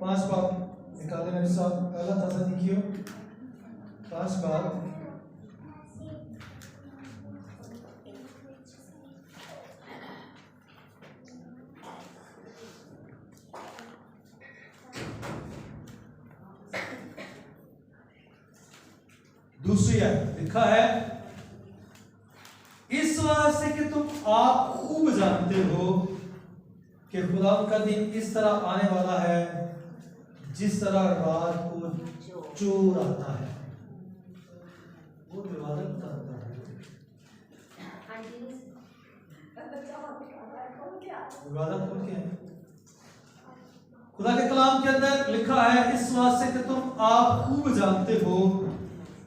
5 बाब निकाले मेरे साथ। पहला ताज़ा देखियो 5 बाब दूसरी है लिखा है, इस वास्ते कि तुम आप खूब जानते हो कि खुदा का दिन इस तरह आने वाला है जिस तरह रात को चोर आता है। वो इबादत करता है, इबादत कौन है? खुदा के कलाम के अंदर लिखा है, इस वास्ते कि तुम आप खूब जानते हो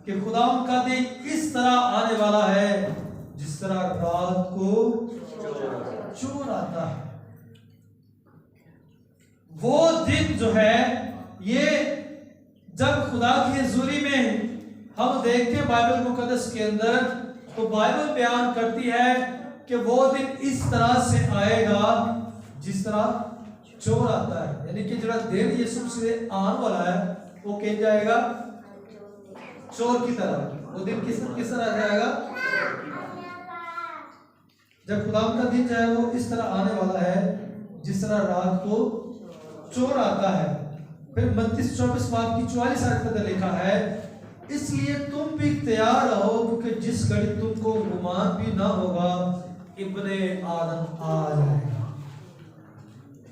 कि खुदा का दिन इस तरह आने वाला है जिस तरह रात को चोर आता है। वो दिन जो है, ये जब खुदा की हजूरी में हम देखते हैं बाइबल मुकद्दस के अंदर, तो बाइबल बयान करती है कि वो दिन इस तरह से आएगा जिस तरह चोर आता है। यानी कि जो दिन यीशु से आने वाला है वो कह जाएगा चोर की तरह। वो दिन किस तरह जाएगा? जब खुदा का दिन जो है वो इस तरह आने वाला है जिस तरह रात को चोर आता है। फिर 32-24 बाब की 44 आयत में लिखा है, इसलिए तुम भी तैयार रहो क्योंकि जिस घड़ी तुमको गुमान भी ना होगा इब्ने आदम आ जाएगा।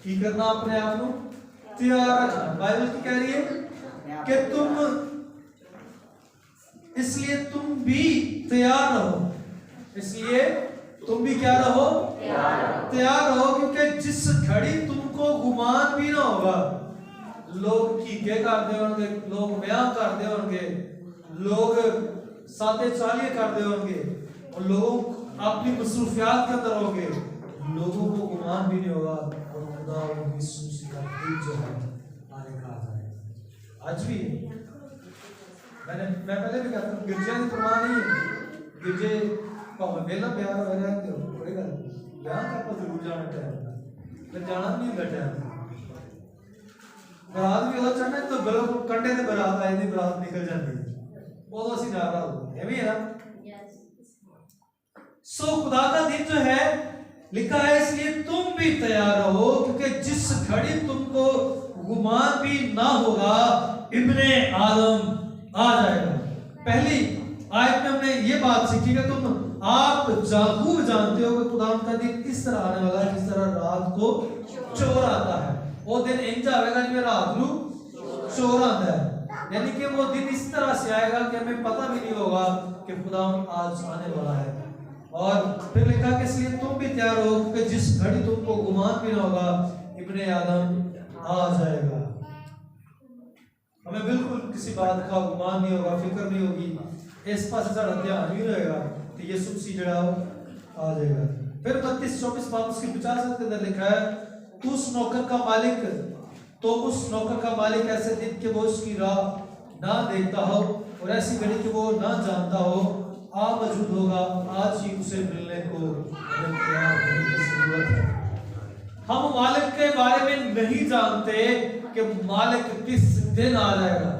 की करना अपने आप को तैयार रखना। बाइबल की कह रही है कि तुम, इसलिए तुम भी तैयार रहो, इसलिए तुम भी क्या रहो? तैयार रहो क्योंकि जिस घड़ी तुमको गुमान भी ना होगा, लोग कीके करते होंगे, लोग ब्याह करते होंगे, लोग सादे चालिए करते होंगे और लोग अपनी मसरूफियात के अंदर होंगे, लोगों को गुमान भी नहीं होगा और खुदा यीशु मसीह का दिन जो है आने का है। आज भी मैं पहले भी कहता हूँ, गिरजे की परवाह नहीं है। गिरजे भावे मेला प्यार हो रहते हो, कोई गल ब्याह का जरूर जाना टाइम फिर जाना नहीं बैठा। बरात भी हो चढ़ने तो गलों को कंडे से बरात आई थी, बरात निकल जाती है, वो तो असि जा रहा हो ये भी है ना। सो खुदा का दिन जो है लिखा है, इसलिए तुम भी तैयार रहो क्योंकि जिस घड़ी तुमको गुमान भी ना होगा इब्ने आदम आ जाएगा। पहली आयत में हमने ये बात सीखी कि तुम आप खूब जानते हो कि खुदा का दिन इस तरह आने वाला है जिस तरह रात को चोर आता है। वो दिन इंज आएगा जिसमें रात को चोर आता है, यानी कि वो दिन इस तरह से आएगा कि हमें पता भी नहीं होगा कि खुदा आज आने वाला है। और फिर लिखा कि इसलिए तुम भी तैयार हो क्योंकि जिस घड़ी तुमको गुमान भी ना होगा इब्ने आदम आ जाएगा। हमें बिल्कुल किसी बात का गुमान नहीं होगा, फिक्र नहीं होगी, इस पास सारा ध्यान भी रहेगा तो यीशु मसीह जड़ा आ जाएगा। फिर 32-24 बाब उसकी 50 के अंदर लिखा है, तू उस नौकर का मालिक, तो उस नौकर का मालिक ऐसे दिन कि वो उसकी राह ना देखता हो और ऐसी घड़ी कि वो ना जानता हो आ मौजूद होगा। आज ही उसे मिलने को तैयार होने की जरूरत है। हम मालिक के बारे में नहीं जानते कि मालिक किस दिन आ जाएगा।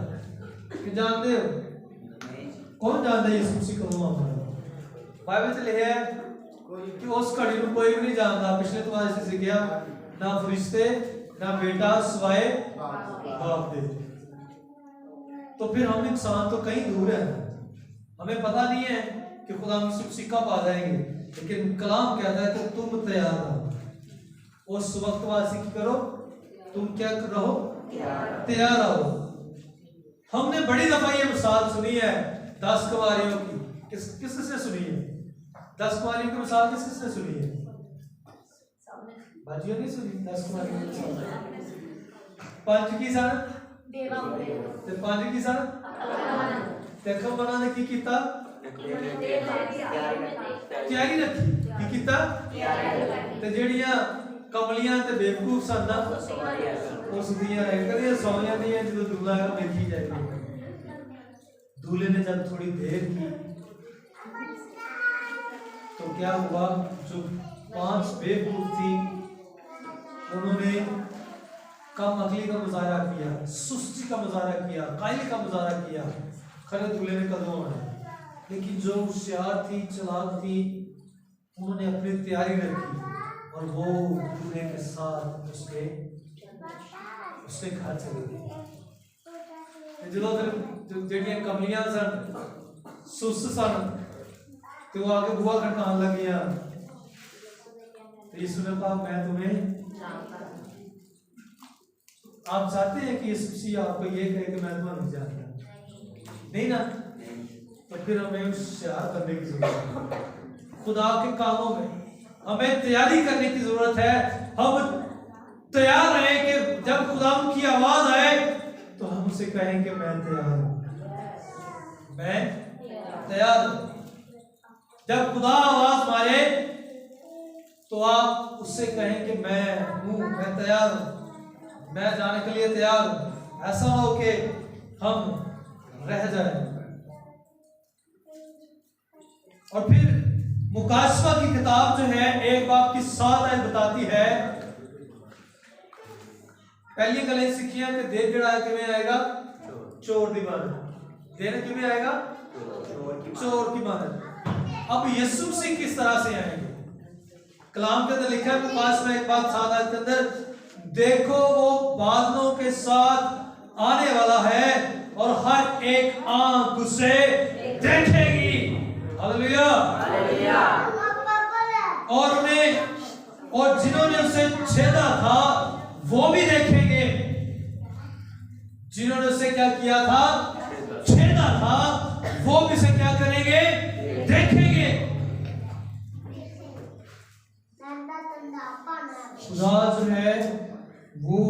कि जानते हो? कौन जानता है यीशु मसीह कब आएगा? बाइबल में लिखा है कि उस घड़ी को कोई भी नहीं जानता। पिछले तुम्हारे से गया ना फरिश्ते ना बेटा सिवाय बाप दे। तो फिर हम इंसान तो कहीं दूर है, हमें पता नहीं है कि खुदा यीशु मसीह कब आ जाएंगे, लेकिन कलाम कहता है कि तुम तैयार रहो। उस वक्त वासी की करो, तुम क्या रहो? तैयार रहो। हमने बड़ी दफा ये मिसाल सुनी है 10 कुंवारियों की। किसने सुनी है? 10 कुंवारियों की मिसाल किसने सुनी है? बाजियों नहीं सुनी 10 कुंवारियों की मिसाल। 5 की सन ते 5 की सन देखो बनाने की किता तैयारी रखी की किता ते जेड़ियां कमलियां ते बेवकूफ सन ना उस दियां रह कदे सोनिया दियां जो दूल्हा का देखी जाएगी। दूल्हे ने जब थोड़ी देर की तो क्या हुआ, जो 5 बेवकूफ थी उन्होंने कम अकली का मुजाहरा किया, सुस्ती का मुजाहरा किया, कायली का मुजाहरा किया, खरे दूल्हे ने कदमों में। लेकिन जो होशियार थी, चालाक थी, उन्होंने अपनी तैयारी रखी और वो दूल्हे के साथ उसके घर चले गए। जो जेडियां कमलियां सन, सुस्त सन, तो वो आके बुआ खटकान लगियां। तो यीशु ने कहा मैं तुम्हें, आप चाहते हैं कि यीशु मसीह आपको ये कहे कि मैं तुम्हें नहीं जानता? नहीं ना, तो फिर हमें होशियार करने की जरूरत है। खुदा के कामों में हमें तैयारी करने की जरूरत है। हम तैयार रहें कि जब खुदा की आवाज आए तो हम उसे कहेंगे मैं तैयार हूं, मैं तैयार हूं। जब खुदा आवाज मारे तो आप उससे कहेंगे मैं हूं, मैं तैयार हूं, मैं जाने के लिए तैयार हूं। ऐसा ना हो कि हम रह जाए। और फिर मुकाशवा की किताब जो है 1 बाब की 7 आयत बताती है, पहली गल सीखिया कि देर जड़ा है किवें आएगा? चोर दी मानत। देर किवें आएगा? चोर की मानत। अब यीशु मसीह किस तरह से आएंगे? कलाम के अंदर लिखा है मुकाशवा 1 बाब 7 आयत के अंदर, देखो वो बादलों के साथ आने वाला है और हर एक आंख उसे देखेगी। Hallelujah, hallelujah. और जिन्होंने उसे छेदा था वो भी देखेंगे। जिन्होंने उसे क्या किया था? छेदा था, वो भी उसे क्या करेंगे? देखेंगे। खुदा जो है वो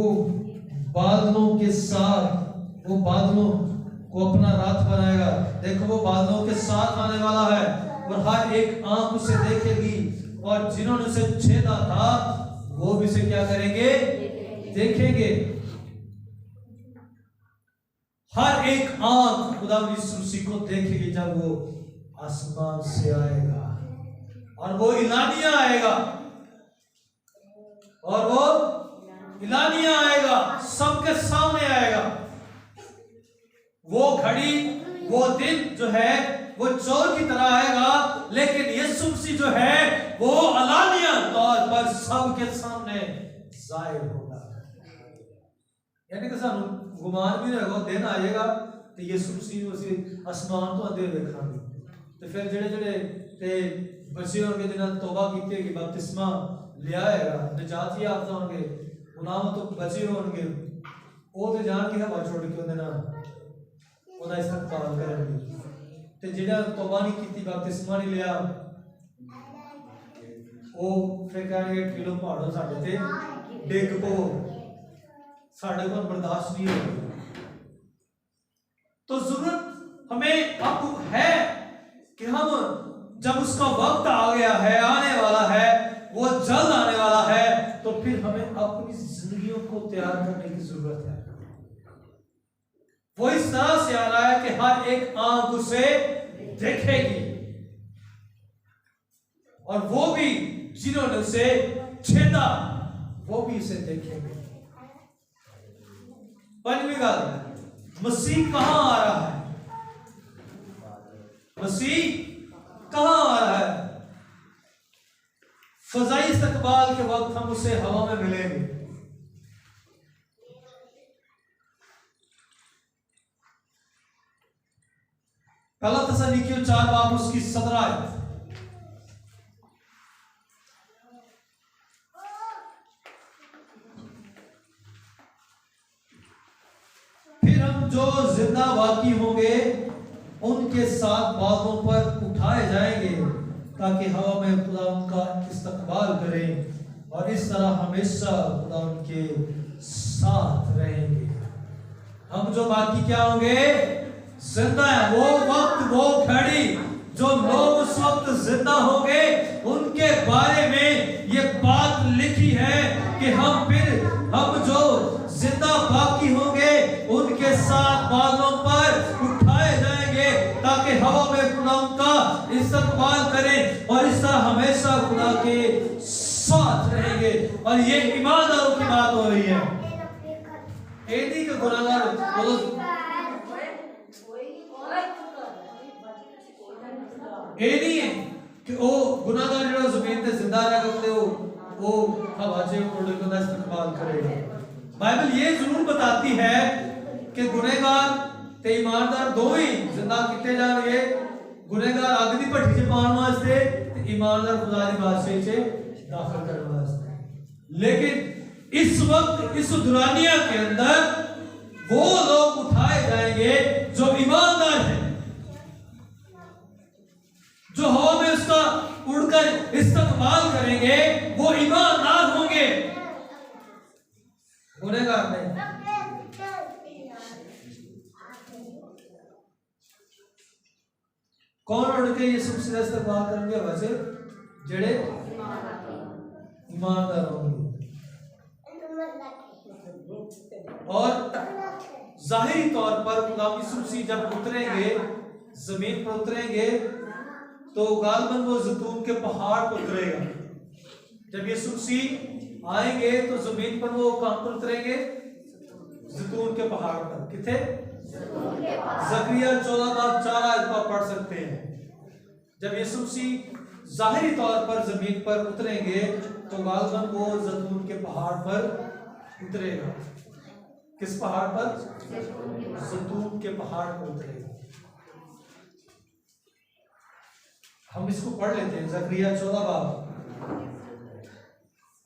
बादलों के साथ, वो बादलों को अपना रात बनाएगा। देखो वो बादलों के साथ आने वाला है और हर एक आंख उसे देखेगी। और जिन्होंने उसे छेदा था वो भी उसे क्या करेंगे? देखेंगे। हर एक आंख खुदा यीशु मसीह को देखेगी जब वो आसमान से आएगा। और वो इलानिया आएगा, और वो इलानिया आएगा, सबके सामने आएगा। वो घड़ी, वो दिन जो है वो चोर की तरह आएगा, लेकिन यीशु मसीह जो है वो अलानिया तौर पर सबके सामने जाहिर होगा। यानी कि सानू गुमान भी नहीं होगा, दिन आएगा तो यीशु मसीह उसी आसमान तो आते हुए देखांगे। तो फिर जेड़े ते बच्चे होंगे जिन्होंने तौबा की होगी, बपतिस्मा लिया है, निजात याफ्ता होंगे, गुनाह तो बचे होंगे, वो तो जान के हवा छोड़ के उन्हें ना ਉਹਦਾ ਇਸਤਕਬਾਲ ਕਰਨਗੇ। ਤੇ ਜਿਹੜਾ ਤੌਬਾ ਨਹੀਂ ਕੀਤੀ, ਬਪਤਿਸਮਾ ਨਹੀਂ ਲਿਆ, ਉਹ ਫਿਰ ਕਹਿਣਗੇ ਕਿਲੋ ਪਹਾੜੋਂ ਸਾਡੇ ਤੇ ਡਿੱਗ ਪੋ, ਸਾਡੇ ਕੋਲ बर्दाश्त नहीं होगा। तो जरूरत हमें अब है कि हम जब उसका वक्त आ गया है, आने वाला है, वो जल्द आने वाला है, तो फिर हमें अपनी जिंदगियों को तैयार करने की जरूरत है। वो इस तरह से आ रहा है कि हर एक आंख उसे देखेगी और वो भी जिन्होंने उसे छेदा वो भी उसे देखेंगे। पंचवी गल, मसीह कहां आ रहा है? मसीह कहां आ रहा है? फजाई इस्तकबाल के वक्त हम उसे हवा में मिलेंगे। पहला थिस्सलुनीकियों 4 बाब उसकी 17 आयत। फिर हम जो जिंदा बाकी होंगे उनके साथ बादलों पर उठाए जाएंगे ताकि हवा में खुदा उनका इस्तकबाल करें और इस तरह हमेशा खुदा उनके साथ रहेंगे। हम जो बाकी क्या होंगे? जिंदा है। वो वक्त, वो घड़ी जो लोग उस वक्त जिंदा होंगे उनके बारे में ये बात लिखी है कि हम जो जिंदा बाकी होंगे उनके साथ बादलों पर उठाए जाएंगे ताकि हवा में खुदा उनका इस्तकबाल करें और इस तरह हमेशा खुदा के साथ रहेंगे। और ये ईमानदारों की बात हो रही है। ये नहीं कि गुनाहगार बोलो, ये नहीं है कि वो गुनाहगार जो जमीन पे जिंदा रह करते हो वो हवा से उड़ के ना इस्तेमाल करेगा। बाइबल ये जरूर बताती है कि गुनहगार ते ईमानदार दो ही जिंदा किए जाएंगे। गुनहगार अग दी भट्टी च पाने वास्ते ते ईमानदार खुदा दी बादशाही च दाखिल करने वास्ते। लेकिन इस वक्त इस दुरानिया के अंदर वो लोग उठाए जाएंगे जो ईमानदार हैं, जो हवा में उसका उड़कर इस्तेमाल करेंगे, वो ईमानदार होंगे, गुनहगार नहीं। कौन उड़ के यीशु मसीह का इस्तेमाल करेंगे? वैसे जेड़े ईमानदार होंगे। और जाहिरी तौर पर खुदा यीशु मसीह जब उतरेंगे, जमीन पर उतरेंगे, तो गालबन वो जैतून के पहाड़ पर उतरेगा। जब यीशु मसीह आएंगे तो जमीन पर वो कहां पर उतरेंगे? जैतून के पहाड़ पर। किथे? ज़करिया 14:4 को पढ़ सकते हैं। जब यीशु मसीह जाहिरी तौर पर जमीन पर उतरेंगे तो गालबन वो जैतून के पहाड़ पर उतरेगा। किस पहाड़ पर? जैतून के पहाड़ पर उतरेगा। हम इसको पढ़ लेते हैं, ज़करिया 14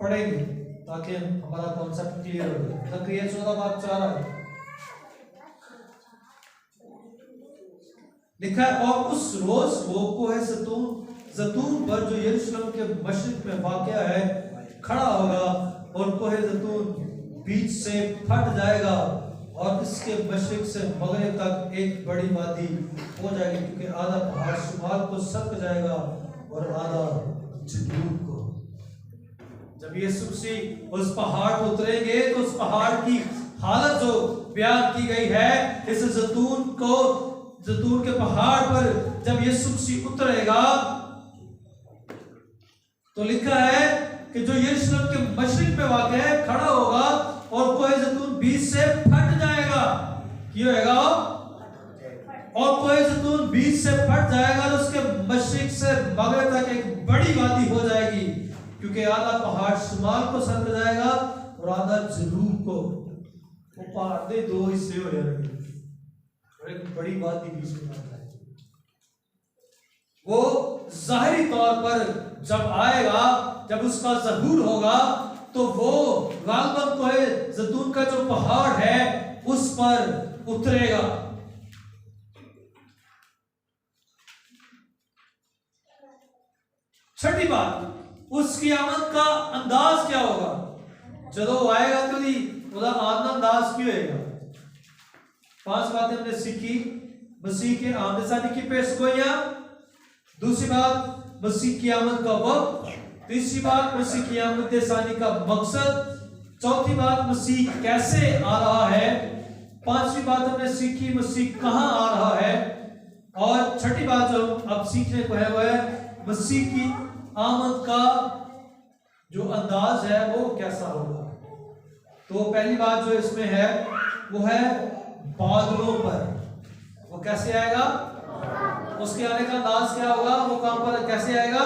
पढ़ेंगे ताकि हमारा कॉन्सेप्ट क्लियर हो जाए। ज़करिया 14:4 लिखा है, और उस रोज वो कोहे जैतून पर जो यरूशलेम के मशरिक में वाक़या है खड़ा होगा, और कोहे जैतून बीच से फट जाएगा और इसके मशरिक से मगरिब तक एक बड़ी वादी हो जाएगी, क्योंकि आधा पहाड़ शुमाल को सरक जाएगा और आधा जनूब को। जब यीशु मसीह उस पहाड़ पर उतरेंगे तो उस पहाड़ की हालत जो बयान की गई है, इस जैतून के पहाड़ पर जब यीशु मसीह उतरेगा तो लिखा है कि जो यरूशलेम के मशरिक में वाक़ है खड़ा होगा और कोहे जैतून बीच से फट जाएगा। क्या होगा? और कोहे जैतून बीच से फट जाएगा और उसके मशरिक से मगरिब तक एक बड़ी वादी हो जाएगी, क्योंकि आधा पहाड़ शुमाल को सरक जाएगा और आधा जनूब को। वो पहाड़ के दो हिस्से हो जाएंगे और एक बड़ी वादी बीच में आ जाएगी। वो जाहिरी तौर पर जब आएगा, जब उसका ज़हूर होगा, तो वो गालबन कोहे जैतून का जो पहाड़ है उस पर उतरेगा। छठी बात, उसकी आमद का अंदाज क्या होगा? जब आएगा तो उसका आना अंदाज क्यों होगा? 5 बातें हमने सीखी। मसीह के आमद की पेशगोइयां। दूसरी बात, मसीह की आमद का वक्त। तीसरी बात, मसीह की आमद सानी का मकसद। चौथी बात, मसीह कैसे आ रहा है। पांचवी बात हमने सीखी, मसीह कहां आ रहा है। और छठी बात जो अब सीखने को है वह है मसीह की आमद का जो अंदाज है वो कैसा होगा। तो पहली बात जो इसमें है वो है बादलों पर। वो कैसे आएगा? उसके आने का अंदाज क्या होगा? वो कहां पर कैसे आएगा?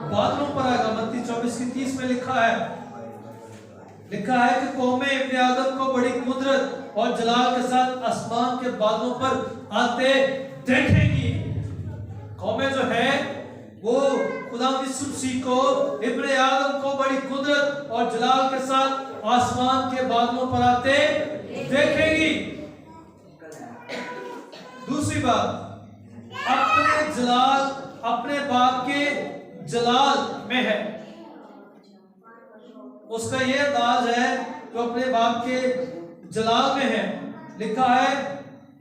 बादलों पर आएगा। मत्ती 24:30 में लिखा है कि कौमें इब्ने आदम को बड़ी कुदरत और जलाल के साथ आसमान के बादलों पर आते देखेंगी। कौमें जो है वो खुदा यीशु मसीह को, इब्ने आदम को बड़ी कुदरत और जलाल के साथ आसमान के बादलों पर आते देखेंगी। दूसरी बात, अपने बाप के जलाल में है। उसका ये अंदाज है तो अपने बाप के जलाल में है। लिखा है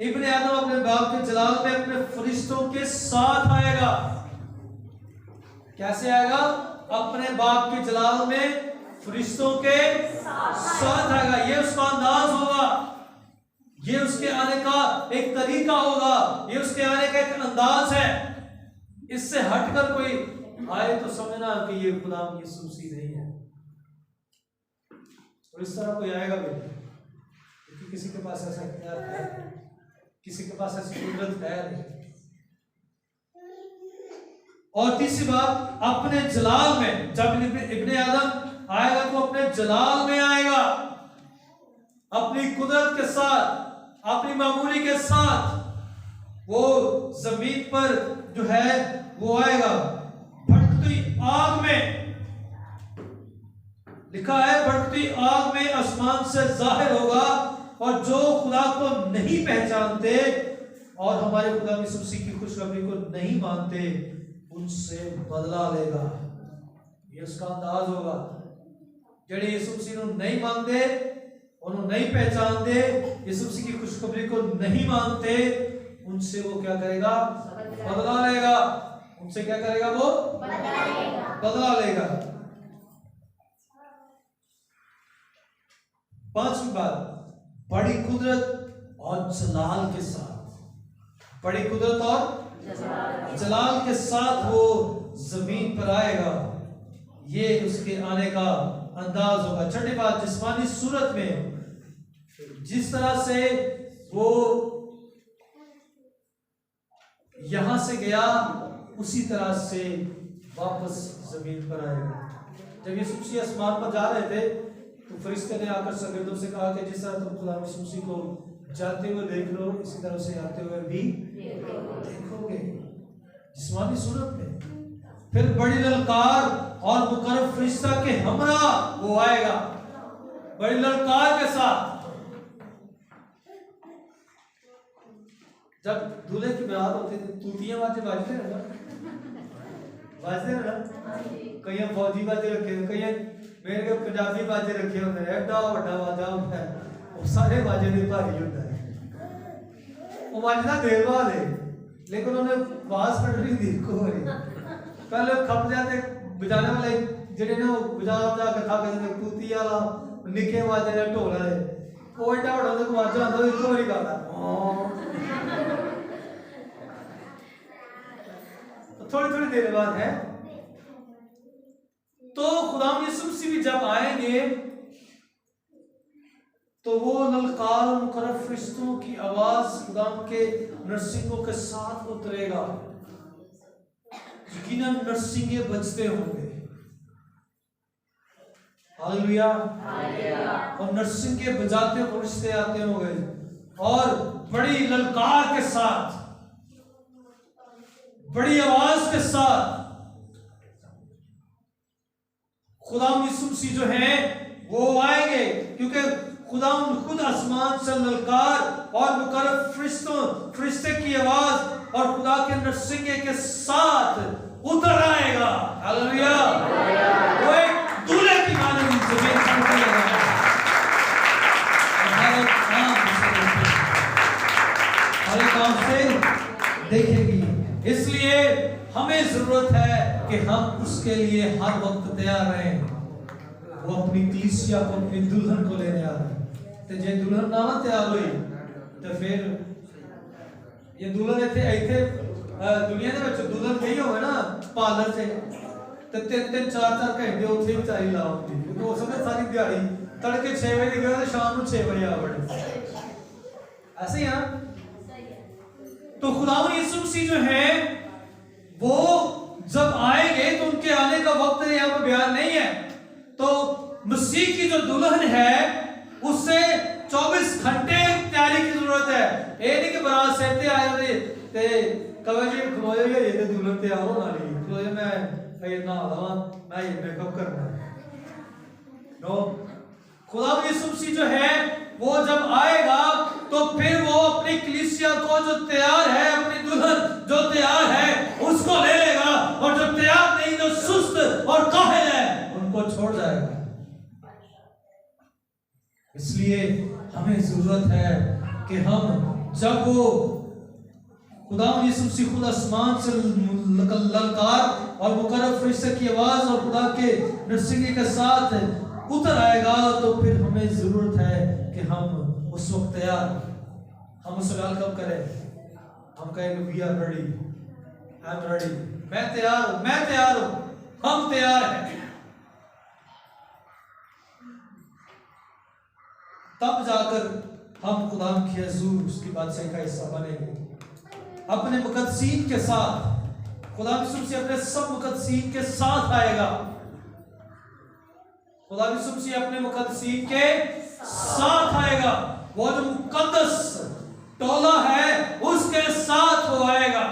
इब्ने आदम अपने बाप के जलाल में अपने फरिश्तों के साथ आएगा। कैसे आएगा? अपने बाप के जलाल में फरिश्तों के साथ आएगा। ये उसका अंदाज होगा, ये उसके आने का एक तरीका होगा, ये उसके आने का एक अंदाज है। इससे हटकर कोई आए तो समझना कि ये खुदा यीशु मसीह नहीं है। और इस तरह कोई आएगा भी, किसी के पास ऐसा इख्तियार है? किसी के पास ऐसी कुदरत है नहीं। और तीसरी बात, अपने जलाल में, जब इब्ने आदम आएगा तो अपने जलाल में आएगा, अपनी कुदरत के साथ, अपनी मामूली के साथ वो जमीन पर जो है वो आएगा भड़कती आग में। लिखा है भड़कती आग में आसमान से जाहिर होगा, और जो खुदा को नहीं पहचानते और हमारे खुदा यीशु मसीह की खुशखबरी को नहीं मानते उनसे बदला लेगा। ये उसका अंदाज होगा। जेड़े यीशु मसीह को नहीं मानते, उन्हें नहीं पहचानते, यीशु मसीह की खुशखबरी को नहीं मानते, उनसे वो क्या करेगा? बदला लेगा। उनसे क्या करेगा? वो बदला लेगा। पांचवी बात, बड़ी कुदरत और जलाल के साथ, बड़ी कुदरत और जलाल के साथ वो जमीन पर आएगा। ये उसके आने का अंदाज होगा। छठी बात, जिस्मानी सूरत में जिस तरह से वो यहां से गया उसी तरह से वापस जमीन पर आएगा। जब यीशु मसीह आसमान पर जा रहे थे तो फरिश्ते ने आकर शागिर्दों से कहा कि जिस तरह तुम खुदा यीशु मसीह को जाते हुए देख लो, इसी तरह से आते हुए भी देखोगे। जिस्मानी सूरत में। फिर बड़ी ललकार और मुकर्रब फरिश्ता के हमरा वो आएगा, बड़ी ललकार के साथ। जब दूल्हे की बारात होती थी, तूतियां बाजे बाजते हैं ना, बाजते हैं ना। कई फौजी बाजे रखे, कई मेरे के पंजाबी बाजे रखे होंगे, एडा वड्डा बाजा होता है, वो सारे बाजे ने भारी होता है। वो बाजना देर बाद है, लेकिन उन्हें बास कटरी दी को पहले खप जाते बजाने वाले जेडे ने बजा बजा के थक जाते, तूती वाला निके बाजे ने ढोल वाले, वो एडा वड्डा तो बाजा होता, इको बारी करता थोड़ी थोड़ी देर बाद है। तो खुदा यीशु मसीह भी जब आएंगे तो वो ललकार और मुकर्रब फरिश्तों की आवाज खुदा के नरसिंगों के साथ उतरेगा। यकीनन नरसिंगे बजते होंगे, हालेलुया, और नरसिंगे बजाते फरिश्ते आते होंगे और बड़ी ललकार के साथ, बड़ी आवाज के साथ खुदा यीशु मसीह जो है वो आएंगे, क्योंकि खुदा खुद आसमान से ललकार और मुकर्रब फरिश्ते की आवाज और खुदा के नरसिंगे के साथ उतर आएगा। हालेलुया। वो एक दूल्हे की मानव जमीन पर उतरेगा। हर काम से देखेगी। इसलिए हमें जरूरत है कि हम उसके लिए हर वक्त तैयार रहें। वो अपनी कलीसिया को, अपनी दुल्हन को लेने आ रहे हैं। तो जे दुल्हन ना तैयार हुई तो फिर ये दुल्हन इतने दुनिया के ਵਿੱਚ दुल्हन गई होवे ना पार्लर से, तो 3-3 4-4 घंटे ਉੱਥੇ ਵਿਚਾਰੀ ਲਾ ਹੁੰਦੀ, ਕਿਉਂਕਿ ਉਸ ਸਮੇਂ ਸਾਰੀ ਦਿਹਾੜੀ तड़के 6 बजे गए तो शाम को 6 बजे आ पड़े। ऐसे ही है। तो खुदा यीशु मसीह जो है वो जब आएंगे तो उनके आने का वक्त यहाँ पर बयान नहीं है। तो मसीह की जो दुल्हन है उससे 24 घंटे तैयारी की जरूरत है। ये नहीं कि बारात से ते आए ते कवे जी खलोए ये ते दुल्हन तैयार होना नहीं, खलोए मैं ये ना लवा, मैं ये मेकअप करना है। नो, खुदा यीशु मसीह जो है वो जब आएगा तो फिर वो अपनी कलीसिया को जो तैयार है, अपनी दुल्हन जो तैयार है उसको ले लेगा, और जो तैयार नहीं, जो सुस्त और काहिल है, उनको छोड़ जाएगा। इसलिए हमें जरूरत है कि हम जब वो खुदा यीशु मसीह खुद आसमान से ललकार और मुकर्रब फरिश्ते की आवाज और खुदा के नरसिंगे के साथ उतर आएगा, तो फिर हमें जरूरत है कि हम उस वक्त तैयार। हम सवाल कब करें? हम कहेंगे we are ready, I am ready, मैं तैयार हूं, मैं तैयार हूं, हम तैयार हैं। तब जाकर हम खुदा की हजूर उसकी बादशाही का हिस्सा बनेंगे अपने मुकद्दसीन के साथ। खुदा यीशु मसीह अपने सब मुकद्दसीन के साथ आएगा। खुदा यीशु मसीह अपने मुकद्दसीन के साथ आएगा। वो जो मुकद्दस टोला है उसके साथ वो आएगा।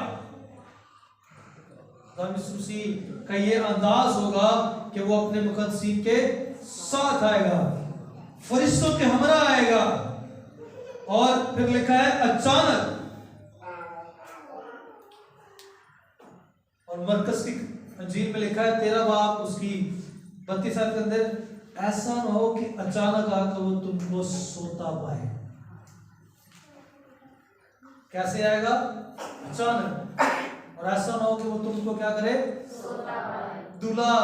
खुदा यीशु मसीह का ये अंदाज होगा कि वो अपने मुकद्दसीन के साथ आएगा, फरिश्तों के हमरा आएगा। और फिर लिखा है अचानक। और मरकस की अंजील में लिखा है 13 बाब उसकी 32 साल के अंदर, ऐसा ना हो कि अचानक आकर वो तुमको सोता पाए। कैसे आएगा? अचानक। और ऐसा ना हो कि वो तुमको क्या करे? सोता पाए। दूल्हा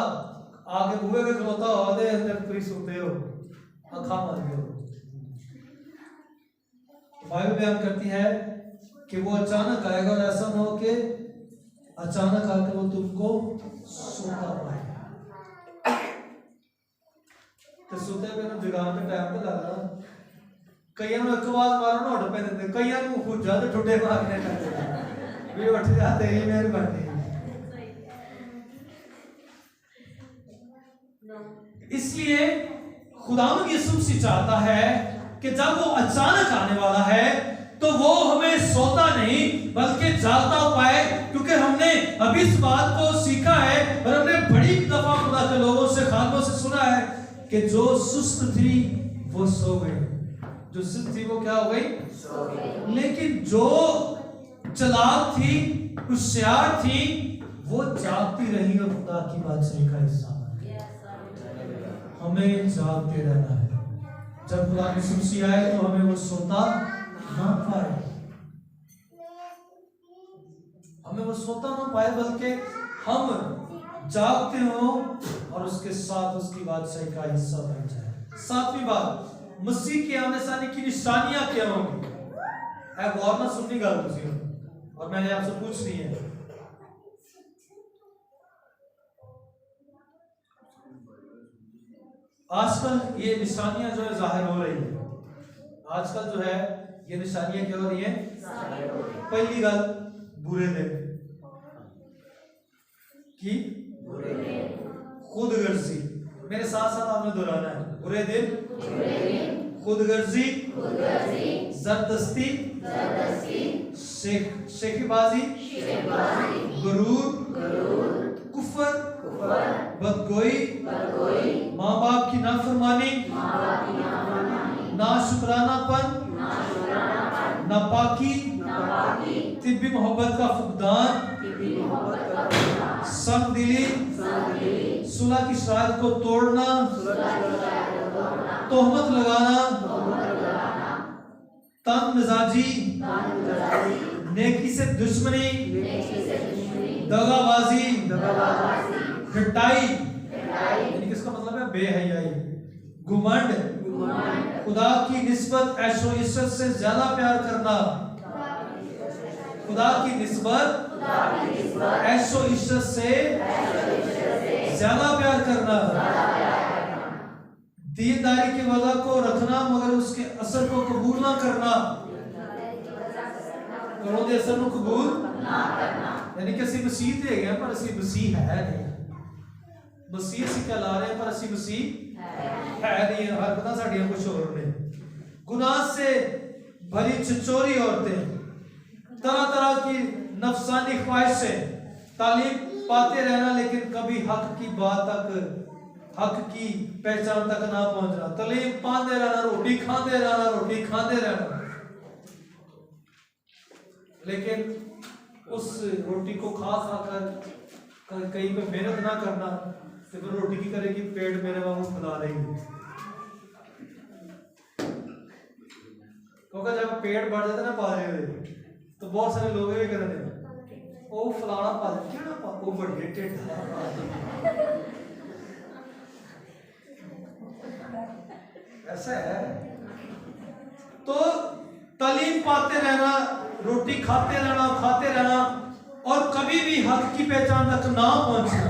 आगे बुए के खलोता हो दे, अंदर पूरी सोते हो, आँखा मार हो। बाइबल बयान करती है कि वो अचानक आएगा और ऐसा ना हो कि अचानक आकर वो तुमको सोता पाए। तो सोते पे जगान पे टाइम पे लगा कईयां एक आवाज मारो ना उठ पे देते, कईयां को ज्यादा ठुड्डे मारने लगते भी उठ जाते ही मेहरबानी। इसलिए खुदावंद यीशु मसीह चाहता है कि जब वो अचानक आने वाला है तो वो हमें सोता नहीं बल्कि जागता पाए, क्योंकि हमने अभी इस बात को सीखा है और हमने बड़ी दफा खुदा के लोगों से, खानों से सुना है कि जो सुस्त थी वो सो गई, जो सुस्त थी वो क्या हो गई? सो गई। लेकिन जो चालाक थी, होशियार थी, वो जागती रही और खुदा की बादशाही का हिस्सा। हमें जागते रहना है। जब खुदा की सुनसी आए तो हमें वो सोता ना पाए, हमें वो सोता ना पाए, बल्कि हम जागते हो और उसके साथ उसकी बादशाही का हिस्सा बन जाए। सातवीं बात, मसीह के आने से आने की निशानियां क्या होंगी? गौर ना सुननी गल तुसी, और मैंने आपसे पूछनी है। आजकल ये निशानियां जो है जाहिर हो रही है। आजकल जो है ये निशानियां क्या हो रही है? पहली गल, बुरे दिन की खुदगर्जी। मेरे साथ साथ आपने दोहराना है। बुरे दिन, खुदगर्जी, जबरदस्ती, शेखबाजी, गुरूर, कुफर, बदगोई, माँ बाप की नाफरमानी, नाशुक्रानापन, नापाकी, तिब्बी मोहब्बत का फुकदान, संगदिली, सुलह की शराइत को तोड़ना, तोहमत लगाना, तंग मिजाजी, नेकी से दुश्मनी, दगाबाजी, घटाई, यानी किसका मतलब है? बेहयाई, घुमंड, खुदा की निस्बत ऐशो इज्जत से ज्यादा प्यार करना, खुदा की निस्बत ऐशो इज्जत से ज्यादा प्यार करना, दीनदारी की वजह को रखना मगर उसके असर को कबूल ना करना, करो दे असर को कबूल ना करना। यानी कि ਅਸੀਂ ਮਸੀਹ ਤੇ ਹੈਗੇ ਪਰ ਅਸੀਂ ਮਸੀਹ ਹੈ ਨਹੀਂ। ਮਸੀਹ ਅਸੀਂ ਕਹਿਲਾ ਰਹੇ ਪਰ ਅਸੀਂ ਮਸੀਹ है नहीं। हरकतां साड़ियां कुछ और ने। गुनाह से भरी छिछोरी औरतें, तरह तरह की नफसानी ख्वाहिशें, तालीम पाते रहना लेकिन कभी हक की बात तक, हक की पहचान तक ना पहुंचना। तालीम पाते रहना, रोटी खाते रहना, रोटी खाते रहना, लेकिन उस रोटी को खा खा कर कहीं पे मेहनत ना करना, तो फिर रोटी की करेगी? पेट मेरे वांगू फुला देगी। क्योंकि जब पेट बढ़ जाता है ना पाले हुए, तो बहुत सारे लोग ये कहते हैं वो फलाना पा दे, क्या पा वो बढ़िया टेढ़ ऐसा है। तो तालीम पाते रहना, रोटी खाते रहना और कभी भी हक की पहचान तक ना पहुंचना,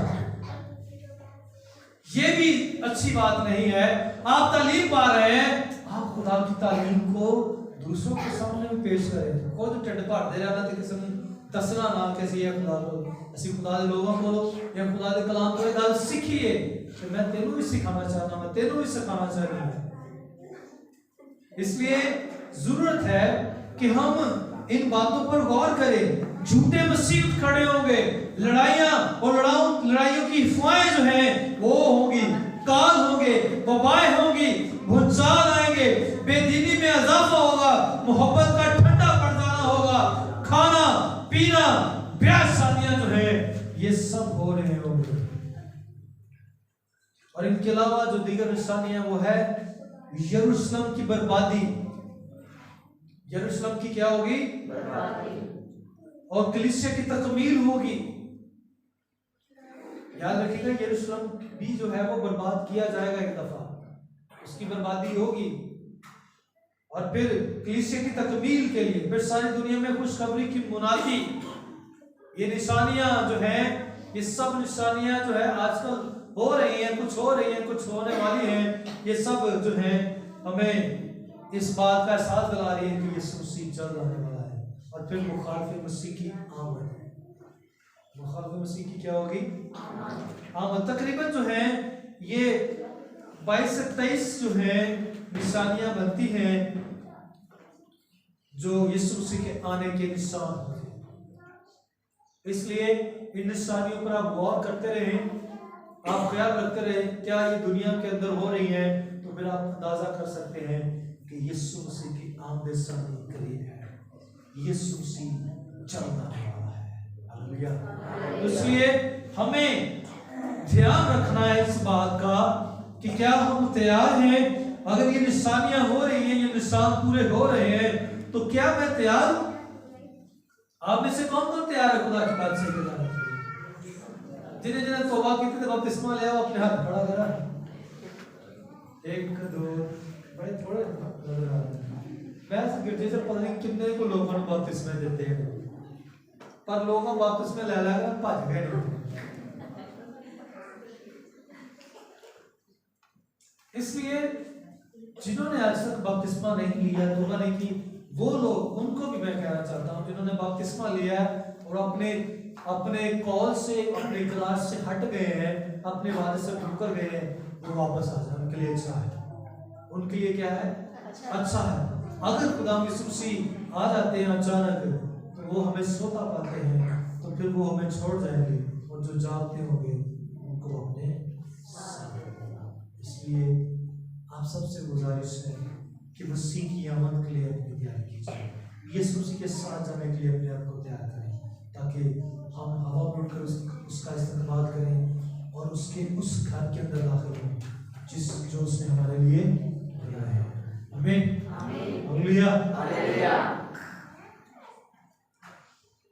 ये भी अच्छी बात नहीं है। आप तालीम पा रहे हैं, आप खुदा की तालीम को दूसरों के सामने भी पेश करें। खुद ढिड भरदे रहना ते किसी नूं दसना ना कि असीं ये खुदा को, असीं खुदा दे लोगों को या खुदा दे कलाम को गल सीखीए कि मैं तेनू भी सिखाना चाहता, मैं तेनू भी सिखाना चाहती हूँ। इसलिए जरूरत है कि हम इन बातों पर गौर करें। झूठे मसीह खड़े होंगे, लड़ाइयां और लड़ाइयों की अफवाहें जो हैं वो होंगी, काल होंगे, वबाएं होंगी, भूचाल आएंगे, बेदीनी में इजाफा होगा, मोहब्बत का ठंडा पड़ जाना होगा, खाना पीना ब्याह शादियां जो है ये सब हो रहे होंगे। और इनके अलावा जो दीगर निशानियां वो है यरूशलेम की बर्बादी। यरूशलेम की क्या होगी? बर्बादी। और कलीसिया की तकमील होगी। याद रखिएगा यरूशलेम भी जो है वो बर्बाद किया जाएगा, एक दफा उसकी बर्बादी होगी और फिर कलीसिया की तकमील के लिए फिर सारी दुनिया में खुशखबरी की मुनादी। ये निशानियां जो हैं, ये सब निशानियां जो है आजकल हो रही हैं, कुछ हो रही हैं, कुछ होने वाली हैं। ये सब जो है हमें इस बात का एहसास दिला रही है कि यीशु मसीह जल्द आने वाला है। और फिर मुखालिफ मसीह की आमद। मुखालिफ मसीह की क्या होगी? आमद। तकरीबन जो है ये 22 से 23 जो है निशानियां बनती हैं जो यीशु मसीह के आने के निशान होते हैं। इसलिए इन निशानियों पर आप गौर करते रहें, आप ख्याल रखते रहें क्या ये दुनिया के अंदर हो रही है, तो फिर आप अंदाजा कर सकते हैं कि यीशु मसीह की आमद सामने करीब है। यीशु मसीह जल्द आने वाला है। हालेलुया। इसलिए हमें ध्यान रखना है इस बात का कि क्या हम तैयार हैं। अगर ये निशानियां हो रही हैं, ये निशान पूरे हो रहे हैं, तो क्या मैं तैयार हूं? आप में से कौन कौन तैयार है खुदा की बात से के जाने के लिए? जिन्हें जिन्हें तौबा की थी बपतिस्मा लिया वो अपने हाथ खड़ा करा। 1 2 बड़े थोड़े नजर आ रहे हैं। मैं गिरजे से पता नहीं कितने को लोगों ने बपतिस्मा देते हैं, पर लोगों बपतिस्मा ले लेकर भज गए नहीं। इसलिए जिन्होंने आज तक बपतिस्मा नहीं लिया, तौबा नहीं की, वो लोग, उनको भी मैं कहना चाहता हूं जिन्होंने बपतिस्मा लिया और अपने कॉल से, अपने इकरार से हट गए हैं, अपने वादे से मुकर गए हैं, वो वापस आ जाए। उनके लिए अच्छा है। उनके लिए क्या है? अच्छा है। अगर खुदा यीशु मसीह आ जाते हैं अचानक तो वो हमें सोता पाते हैं, तो फिर वो हमें छोड़ जाएंगे और जो जागते होंगे उनको अपने साथ रखना। इसलिए आप सबसे गुजारिश है कि मसीह की आमद के लिए अपनी तैयारी कीजिए। यीशु मसीह के साथ जाने के लिए अपने आप को तैयार करें, ताकि हम हवा में उड़कर उसका इस्तेमाल करें और उसके उस घर के अंदर दाखिल हों जो उसने हमारे लिए बनाया है। आमीन। हालेलुया।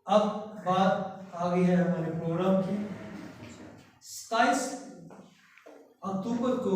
अब बात आ गई है हमारे प्रोग्राम की। 27 अक्टूबर को